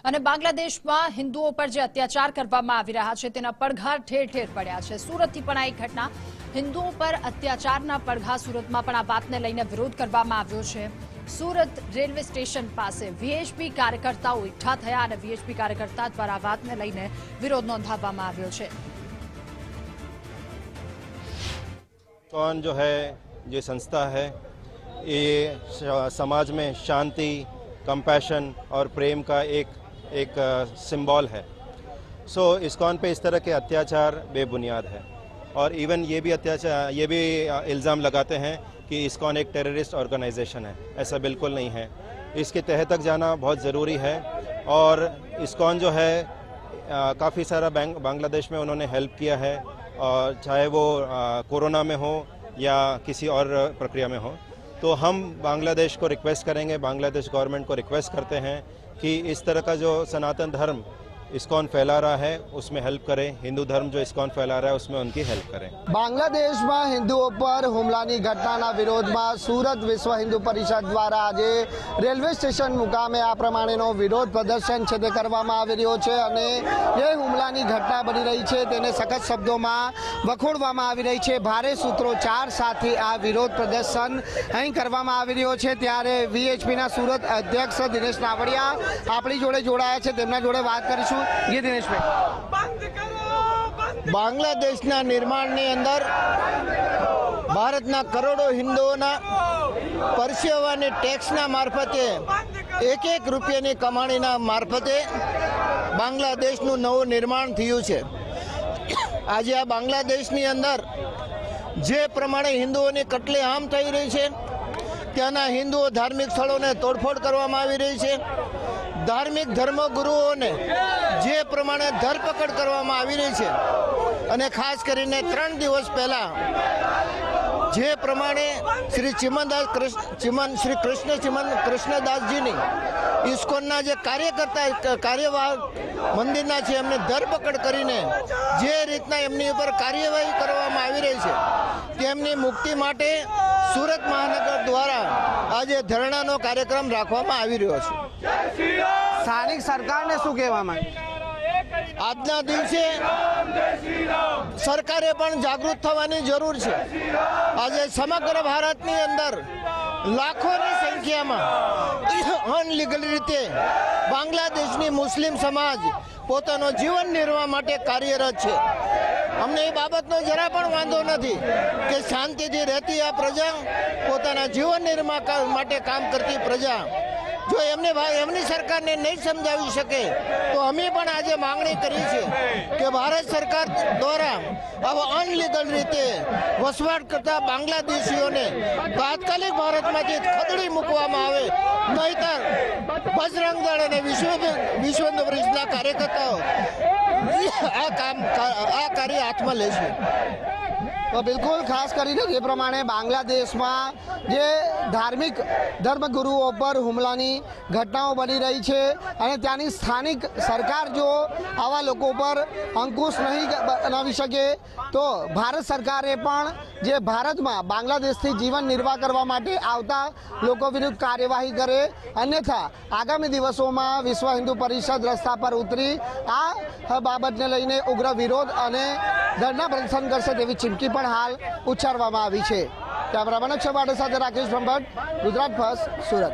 અને બાંગ્લાદેશમાં હિન્દુઓ પર જે અત્યાચાર કરવામાં આવી રહ્યા છે તેના પડઘા ઠેર ઠેર પડ્યા છે। સુરતથી પણ આ એક ઘટના, હિન્દુઓ પર અત્યાચારના પડઘા સુરતમાં પણ આ વાતને લઈને વિરોધ કરવામાં આવ્યો છે। સુરત રેલવે સ્ટેશન પાસે વીએચપી કાર્યકર્તાઓ એકઠા થયા અને વીએચપી કાર્યકર્તા દ્વારા આ વાતને લઈને વિરોધ નોંધાવવામાં આવ્યો છે। इस्कॉन जो है ये संस्था है, ये समाज में शांति, कंपैशन और प्रेम का एक सिंबल है। सो इस्कॉन पे इस तरह के अत्याचार बेबुनियाद है और इवन ये भी इल्ज़ाम लगाते हैं कि इस्कॉन एक टेररिस्ट ऑर्गेनाइजेशन है। ऐसा बिल्कुल नहीं है। इसके तह तक जाना बहुत ज़रूरी है और इस्कॉन जो है काफ़ी सारा बांग्लादेश में उन्होंने हेल्प किया है, और चाहे वो कोरोना में हो या किसी और प्रक्रिया में हो। तो हम बांग्लादेश को रिक्वेस्ट करेंगे, बांग्लादेश गवर्नमेंट को रिक्वेस्ट करते हैं कि इस तरह का जो सनातन धर्म इस्कॉन फैला रहा है उसमें हेल्प करें, हिंदू धर्म जो इस्कॉन फैला रहा है उसमें उनकी हेल्प करें। बांग्लादेश में हिंदुओं पर हुमलानी घटना विरोध में सूरत विश्व हिंदू परिषद द्वारा आज रेलवे स्टेशन मुकामे आ प्रमाणेनो विरोध प्रदर्शन है करवामां आवी रह्यो छे अने जे हुमलानी घटना बनी रही है तेने सखत शब्दों में वखोड़वामां आवी रही है। भारे सूत्रोच्चार साथे आ विरोध प्रदर्शन अहीं करवामां आवी रह्यो छे। त्यारे वीएचपी ना सूरत अध्यक्ष दिनेश नावड़िया आपणी जोड़े जोड़ाया छे, तेमना जोड़े बात करीशुं। ये दिनेश भाई, बांग्लादेश निर्माण ने अंदर भारत करोड़ों हिंदुओं परसेवा ने टैक्स मार्फते एक रुपया कमाणी मार्फते बांग्लादेश नवुं निर्माण थयुं छे। आज आ बांग्लादेश अंदर जे प्रमाणे हिंदुओं की कटलेआम थई रही है, त्याना हिंदुओ धार्मिक स्थलों ने तोड़फोड़ करवामां आवी रही है। धार्मिक धर्मगुरुओं ने जे प्रमाणे धरपकड़ करवामां आवी रही है अने खास करीने 3 दिवस पहला जे प्रमाणे श्री श्री कृष्णदास जी इस्कॉनना जे कार्यकर्ता कार्यवाह मंदिरना छे एमने धरपकड़ करीने जे रीतना एमनी पर कार्यवाही करवामां आवी रही है तेमनी मुक्ति माटे सूरत महानगर द्वारा आज धरणानो कार्यक्रम राखवामां आवी रह्यो छे। स्थानिक सरकार ने शुं कहेवा मांगे? आजना दिवसे सरकारे पण जागृत थवानी जरूर है। आज समग्र भारतनी अंदर लाखोनी संख्या में अनलीगल रीते बांग्लादेशनी मुस्लिम समाज पोतानो जीवन निर्वाह माटे कार्यरत है। अमने ए बाबतनो जरा पण वांधो नथी कि शांतिथी रहती आ प्रजा, पोताना जीवन निर्वाह माटे काम करती प्रजा जो एमनी सरकार ने नहीं समझावी सके तो अमे पण आज मांगणी करी छे कि भारत सरकार द्वारा अब अनलीगल रीते वसवाट करता बांग्लादेशीओ ने तात्कालिक भारत में खदेड़ी मूकवामां आवे, नहींतर बजरंग दळ अने विश्व हिंदू परिषदना कार्यकर्ताओ आ कार्य हाथ में लेशे। तो बिल्कुल खास करीने जे प्रमाणे बांग्लादेश में जे धार्मिक धर्मगुरुओं पर हुमलानी घटनाओं बनी रही है और त्यानी स्थानिक सरकार जो आवा लोगों पर अंकुश नहीं बनावी सके तो भारत सरकारे पण जे भारत में बांग्लादेश थी जीवन निर्वाह करवा माटे आवता लोगों विरुद्ध कार्यवाही करे, अन्यथा आगामी दिवसों में विश्व हिंदू परिषद रस्ता पर उतरी आ बाबत ने लईने उग्र विरोध अने धरना प्रदर्शन करशे तेवी चीमकी पण हाल उच्चारवामां आवी छे। कैमरामेन अक्षय वाडे साथे राकेश ब्रह्मभट्ट, गुजरात फर्स्ट, सूरत।